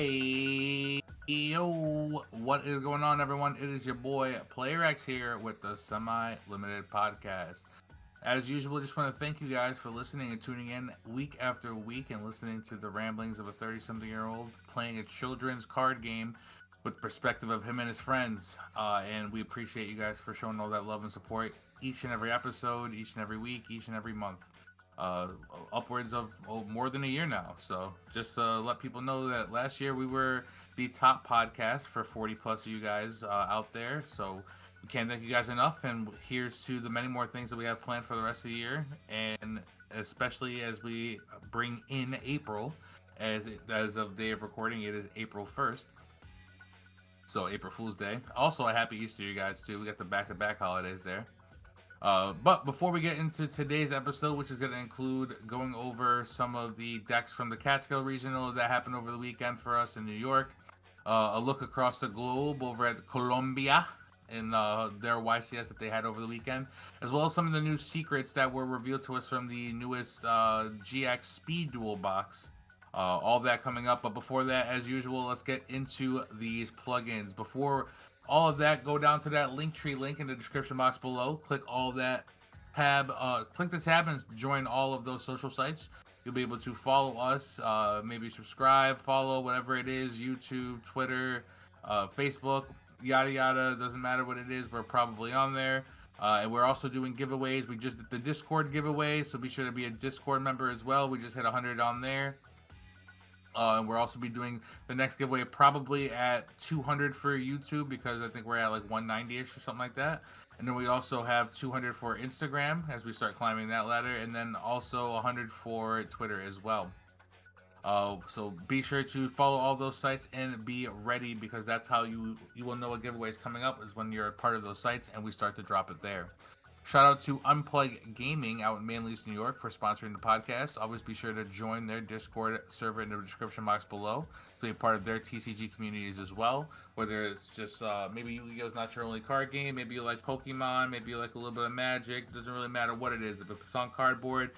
Hey, yo, what is going on, everyone? It is your boy Player X here with the Semi Limited Podcast. As usual, just want to thank you guys for listening and tuning in week after week and listening to the ramblings of a 30-something-year-old playing a children's card game with the perspective of him and his friends. And we appreciate you guys for showing all that love and support each and every episode, each and every week, each and every month. uh, Upwards of more than a year now. So just to let people know that last year we were the top podcast for 40 plus of you guys out there. So we can't thank you guys enough. And here's to the many more things that we have planned for the rest of the year, and especially as we bring in April. As of day of recording, it is April 1st. So April Fool's Day. Also a happy Easter, you guys too. We got the back-to-back holidays there. But before we get into today's episode, which is going to include going over some of the decks from the Catskills Regional that happened over the weekend for us in New York, a look across the globe over at Colombia in their YCS that they had over the weekend, as well as some of the new secrets that were revealed to us from the newest GX Speed Duel Box. All that coming up. But before that, as usual, let's get into these plugins. Before all of that, go down to that Linktree link in the description box below. Click all that tab. Click the tab and join all of those social sites. You'll be able to follow us, maybe subscribe, follow, whatever it is, YouTube, Twitter, Facebook, yada yada. Doesn't matter what it is, we're probably on there. And we're also doing giveaways. We just did the Discord giveaway, so be sure to be a Discord member as well. We just hit 100 on there. And we'll also be doing the next giveaway probably at 200 for YouTube, because I think we're at like 190-ish or something like that. And then we also have 200 for Instagram as we start climbing that ladder, and then also 100 for Twitter as well. So be sure to follow all those sites and be ready, because that's how you will know a giveaway is coming up, is when you're a part of those sites and we start to drop it there. Shout out to Unplug Gaming out in Manly's, New York for sponsoring the podcast. Always be sure to join their Discord server in the description box below to be a part of their TCG communities as well. Whether it's just maybe Yu-Gi-Oh's not your only card game, maybe you like Pokemon, maybe you like a little bit of Magic. Doesn't really matter what it is. If it's on cardboard,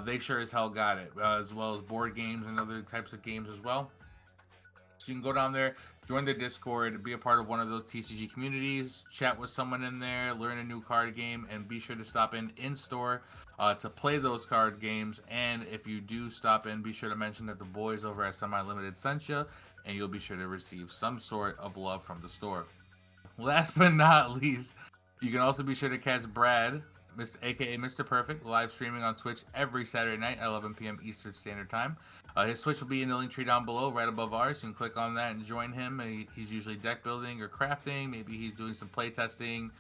they sure as hell got it. As well as board games and other types of games as well. So you can go down there, join the Discord, be a part of one of those TCG communities, chat with someone in there, learn a new card game, and be sure to stop in store to play those card games. And if you do stop in, be sure to mention that the boys over at Semi Limited sent you, and you'll be sure to receive some sort of love from the store. Last but not least, you can also be sure to catch Brad, aka Mr. Perfect, live streaming on Twitch every Saturday night at 11 p.m. Eastern Standard Time. His Twitch will be in the link tree down below, right above ours. You can click on that and join him. He's usually deck building or crafting. Maybe he's doing some play testing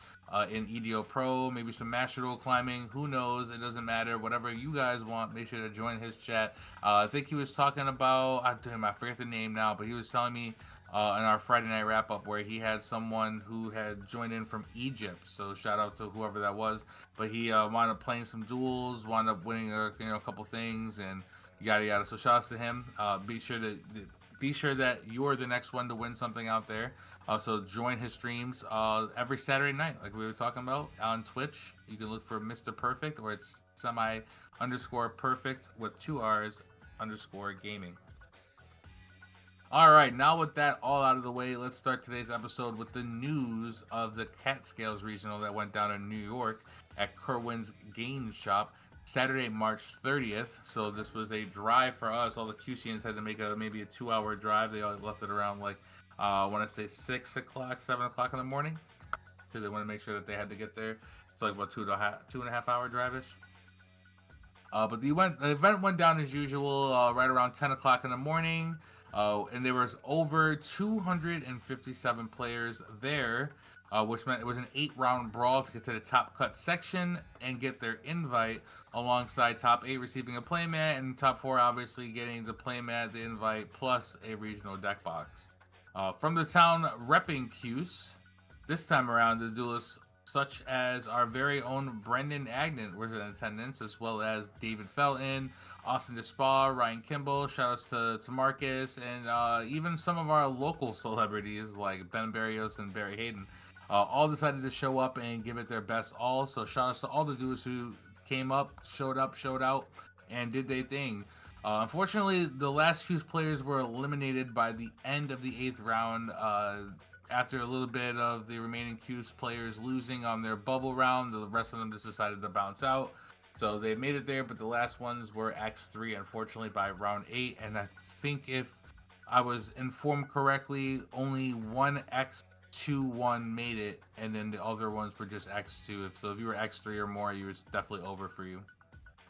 in EDO Pro, maybe some Master Duel climbing. Who knows? It doesn't matter. Whatever you guys want, make sure to join his chat. I think he was talking about, I forget the name now, but he was telling me in our Friday night wrap up where he had someone who had joined in from Egypt. So shout out to whoever that was. But he wound up playing some duels, wound up winning a couple things, and yada yada. So shout outs to him. Be sure that you're the next one to win something out there. So join his streams every Saturday night, like we were talking about on Twitch. You can look for Mr. Perfect, or it's semi_perfect with 2 R's _gaming. All right, now with that all out of the way, let's start today's episode with the news of the Catskills Regional that went down in New York at Kerwin's Game Shop Saturday, March 30th. So this was a drive for us. All the QCNs had to make maybe a 2-hour drive. They all left it around like, I want to say 6 o'clock, 7 o'clock in the morning, because they want to make sure that they had to get there. So like about 2.5 hour drive-ish. But the event went down as usual, right around 10 o'clock in the morning. And there was over 257 players there, which meant it was an 8-round brawl to get to the top cut section and get their invite, alongside top 8 receiving a playmat, and top 4 obviously getting the playmat, the invite, plus a regional deck box. From the town repping Cuse, this time around the duelists such as our very own Brendan Agnew was in attendance, as well as David Felton, Austin DeSpa, Ryan Kimball, shout outs to Marcus, and even some of our local celebrities like Ben Barrios and Barry Hayden. All decided to show up and give it their best all. So shout outs to all the dudes who came up, showed out, and did their thing. Unfortunately, the last Q's players were eliminated by the end of the 8th round. After a little bit of the remaining Q's players losing on their bubble round, the rest of them just decided to bounce out. So they made it there, but the last ones were X3, unfortunately, by round 8. And I think if I was informed correctly, only one X2 one made it, and then the other ones were just X2. So if you were X3 or more, you was definitely over for you.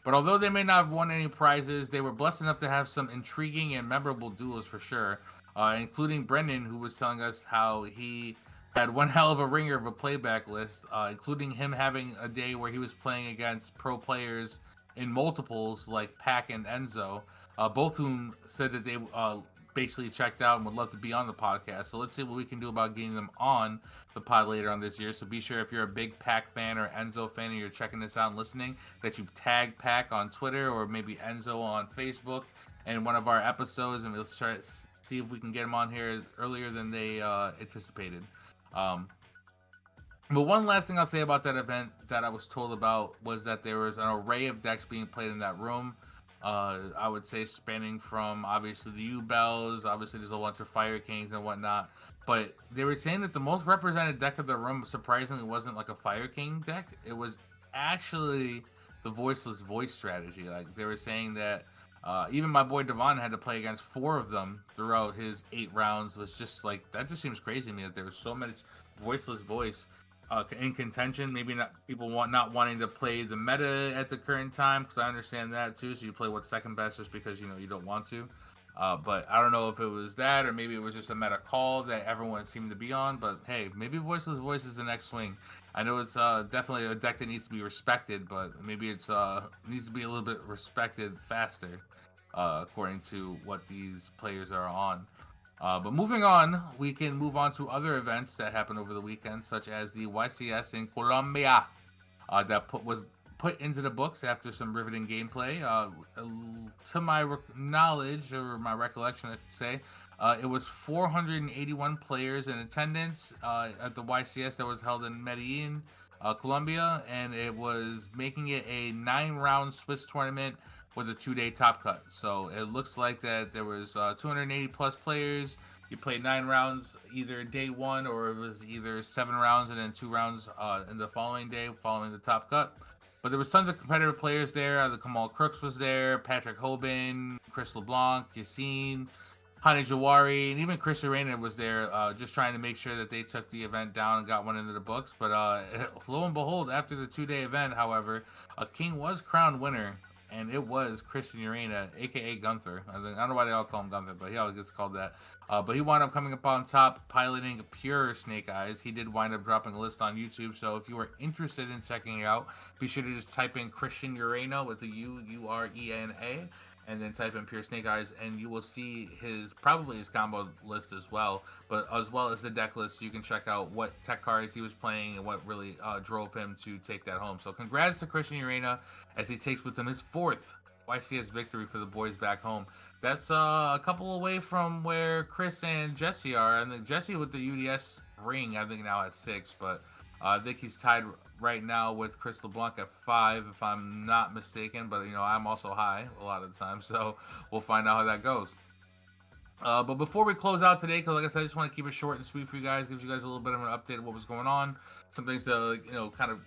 But although they may not have won any prizes, they were blessed enough to have some intriguing and memorable duels for sure, including Brendan, who was telling us how he had one hell of a ringer of a playback list, including him having a day where he was playing against pro players in multiples like Pac and Enzo, both whom said that they basically checked out and would love to be on the podcast. So let's see what we can do about getting them on the pod later on this year. So be sure if you're a big Pac fan or Enzo fan and you're checking this out and listening, that you tag Pac on Twitter or maybe Enzo on Facebook in one of our episodes, and we'll try to see if we can get them on here earlier than they anticipated. Um, but one last thing I'll say about that event that I was told about was that there was an array of decks being played in that room. I would say spanning from obviously the U-Bells, obviously there's a bunch of Fire Kings and whatnot. But they were saying that the most represented deck of the room surprisingly wasn't like a Fire King deck. It was actually the Voiceless Voice strategy. Like they were saying that even my boy Devon had to play against 4 of them throughout his 8 rounds. Was just like that just seems crazy to me that there was so much Voiceless Voice in contention. Maybe not people not wanting to play the meta at the current time, because I understand that too. So you play what's second best just because you don't want to. But I don't know if it was that or maybe it was just a meta call that everyone seemed to be on. But hey, maybe Voiceless Voice is the next swing. I know it's definitely a deck that needs to be respected, but maybe it's needs to be a little bit respected faster, according to what these players are on. But moving on, we can move on to other events that happened over the weekend, such as the YCS in Colombia, was put into the books after some riveting gameplay. To my knowledge, or my recollection, I should say, it was 481 players in attendance at the YCS that was held in Medellin, Colombia, and it was making it a 9-round Swiss tournament with a 2-day top cut. So it looks like that there was 280 plus players. You played 9 rounds either day one, or it was either 7 rounds and then 2 rounds in the following day following the top cut. But there was tons of competitive players there. The Kamal Crooks was there, Patrick Hoban, Chris LeBlanc, Yassine, Hani Jawari, and even Chris Arena was there, just trying to make sure that they took the event down and got one into the books. But lo and behold, after the 2-day event, however, a king was crowned winner, and it was Christian Urena, aka Gunther. I don't know why they all call him Gunther, but he always gets called that. But he wound up coming up on top, piloting pure Snake Eyes. He did wind up dropping a list on YouTube, so if you are interested in checking it out, be sure to just type in Christian Urena with the Urena, and then type in Pure Snake Eyes, and you will see probably his combo list as well, but as well as the deck list, so you can check out what tech cards he was playing and what really drove him to take that home. So congrats to Christian Urena as he takes with him his 4th YCS victory for the boys back home. That's a couple away from where Chris and Jesse are. I think Jesse with the UDS ring, I think now has 6, but I think he's tied right now with Chris LeBlanc at 5, if I'm not mistaken. But I'm also high a lot of the time, so we'll find out how that goes. But before we close out today, because like I said, I just want to keep it short and sweet for you guys, gives you guys a little bit of an update of what was going on, some things to kind of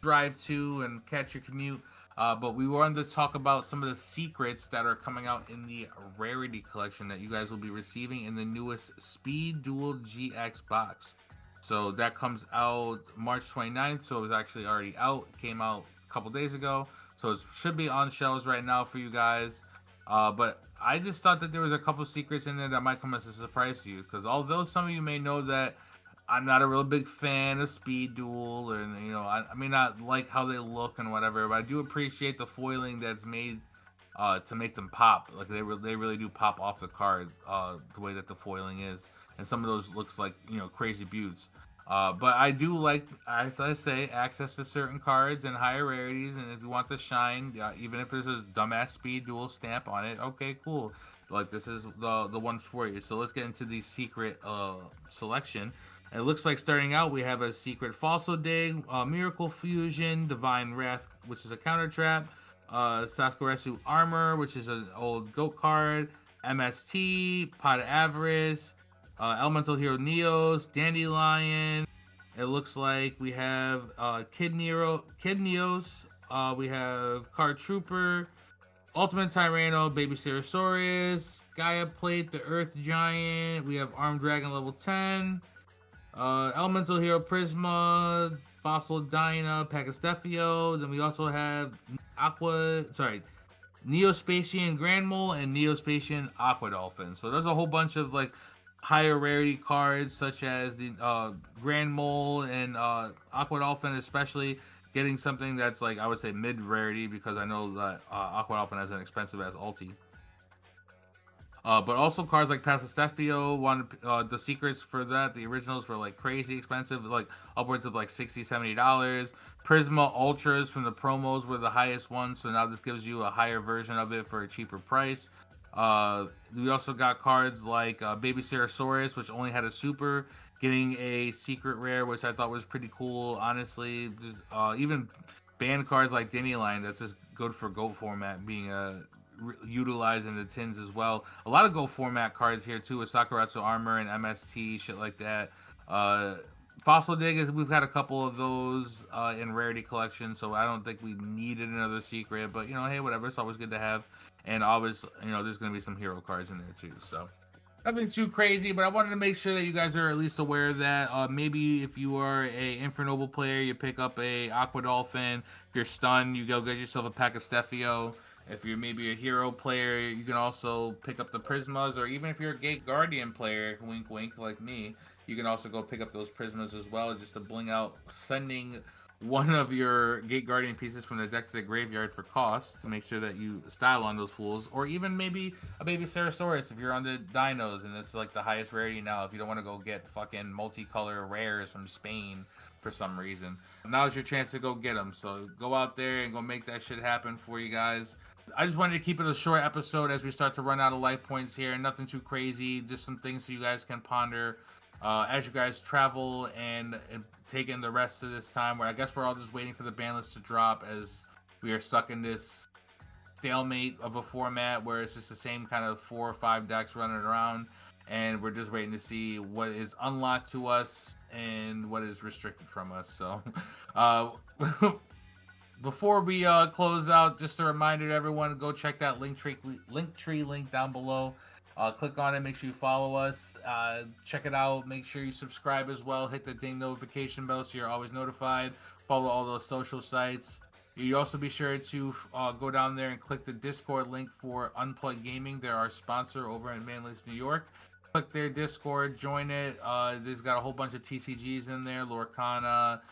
drive to and catch your commute. But we wanted to talk about some of the secrets that are coming out in the rarity collection that you guys will be receiving in the newest Speed Duel GX Box. So that comes out March 29th, so it was actually already out. It came out a couple days ago, so it should be on shelves right now for you guys. But I just thought that there was a couple secrets in there that might come as a surprise to you, because although some of you may know that I'm not a real big fan of Speed Duel, and I may not like how they look and whatever, but I do appreciate the foiling that's made to make them pop. Like they really do pop off the card, the way that the foiling is, and some of those looks like crazy buttes. But I do like, as I say, access to certain cards and higher rarities, and if you want the shine, even if there's a dumbass Speed Duel stamp on it, okay, cool. Like this is the one for you. So let's get into the secret selection. It looks like starting out we have a secret Falso Dig, Miracle Fusion, Divine Wrath, which is a counter trap, Sakuretsu Armor, which is an old GOAT card, MST, Pot Avarice, Elemental Hero Neos, Dandelion. It looks like we have Kid Neos, we have Card Trooper, Ultimate Tyranno, Baby Stegosaurus, Gaia Plate, the Earth Giant. We have Armed Dragon level 10, Elemental Hero Prisma, Fossil Dyna, Pacastefio. Then we also have Neospatian Grand Mole and Neospatian Aqua Dolphin. So there's a whole bunch of like higher rarity cards such as the Grand Mole and Aqua Dolphin, especially getting something that's like I would say mid rarity because I know that Aqua Dolphin has an expensive as ulti. But also cards like Pacastefio, the secrets for that, the originals were like crazy expensive, like upwards of like $60-$70. Prisma Ultras from the promos were the highest ones, so now this gives you a higher version of it for a cheaper price. We also got cards like Baby Stegosaurus, which only had a super, getting a secret rare, which I thought was pretty cool, honestly. Even banned cards like Dandelion, that's just good for GOAT format, being utilized in the tins as well. A lot of Go format cards here too, with Sakuretsu Armor and MST, shit like that. Fossil Dig, we've had a couple of those in rarity collection, so I don't think we needed another secret. But hey, whatever. It's always good to have, and always, there's gonna be some hero cards in there too. So nothing too crazy, but I wanted to make sure that you guys are at least aware of that. Maybe if you are a Infernoble player, you pick up a Aqua Dolphin. If you're stunned, you go get yourself a Pacastefio. If you're maybe a hero player, you can also pick up the Prismas, or even if you're a Gate Guardian player, wink wink, like me, you can also go pick up those Prismas as well, just to bling out, sending one of your Gate Guardian pieces from the deck to the graveyard for cost to make sure that you style on those fools, or even maybe a Baby Stegosaurus if you're on the Dinos and it's like the highest rarity now. If you don't want to go get fucking multicolor rares from Spain for some reason, now's your chance to go get them. So go out there and go make that shit happen for you guys. I just wanted to keep it a short episode as we start to run out of life points here. Nothing too crazy, just some things so you guys can ponder as you guys travel and take in the rest of this time, where I guess we're all just waiting for the ban list to drop, as we are stuck in this stalemate of a format where it's just the same kind of 4 or 5 decks running around, and we're just waiting to see what is unlocked to us and what is restricted from us. So before we close out, just a reminder to everyone, go check that Linktree link down below. Click on it, make sure you follow us, check it out, make sure you subscribe as well, hit the ding notification bell so you're always notified, follow all those social sites. You also be sure to go down there and click the Discord link for Unplugged Gaming. They're our sponsor over in Manlius, New York. Click their Discord, join it. They've got a whole bunch of TCGs in there, Lorcana,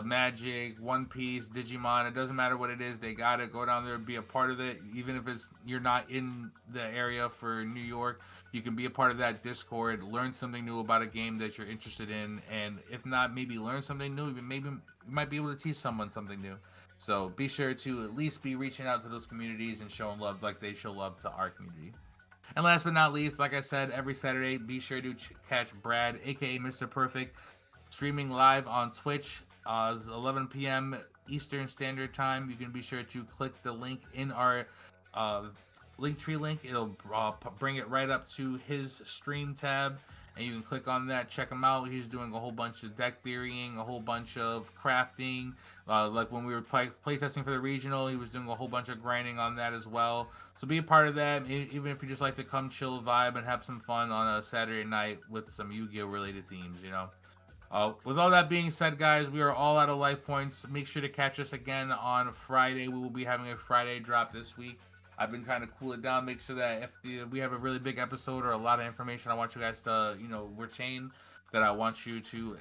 Magic, One Piece, Digimon. It doesn't matter what it is, they got it. Go down there, be a part of it. Even if you're not in the area for New York, you can be a part of that Discord, learn something new about a game that you're interested in, and if not, maybe learn something new. Maybe you might be able to teach someone something new. So be sure to at least be reaching out to those communities and showing love like they show love to our community. And last but not least, like I said, every Saturday, be sure to catch Brad, aka Mr. Perfect, streaming live on Twitch. 11 p.m. Eastern Standard Time. You can be sure to click the link in our Linktree link. It'll bring it right up to his stream tab, and you can click on that, check him out. He's doing a whole bunch of deck theorying, a whole bunch of crafting. Like when we were playtesting for the regional, he was doing a whole bunch of grinding on that as well. So be a part of that, even if you just like to come chill, vibe, and have some fun on a Saturday night with some Yu-Gi-Oh related themes, With all that being said, guys, we are all out of life points. Make sure to catch us again on Friday. We will be having a Friday drop this week. I've been trying to cool it down, make sure that if we have a really big episode or a lot of information I want you guys to, retain, that I want you to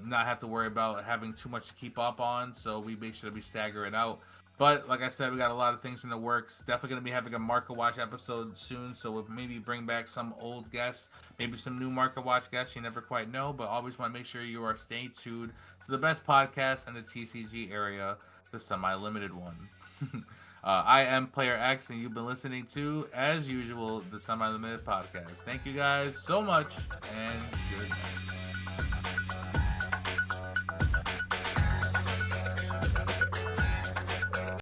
not have to worry about having too much to keep up on. So we make sure that we stagger it out. But like I said, we got a lot of things in the works. Definitely going to be having a Market Watch episode soon. So we'll maybe bring back some old guests, maybe some new Market Watch guests. You never quite know, but always want to make sure you are staying tuned to the best podcast in the TCG area, the semi-limited one. I am Player X, and you've been listening to, as usual, the Semi-Limited Podcast. Thank you guys so much, and good night.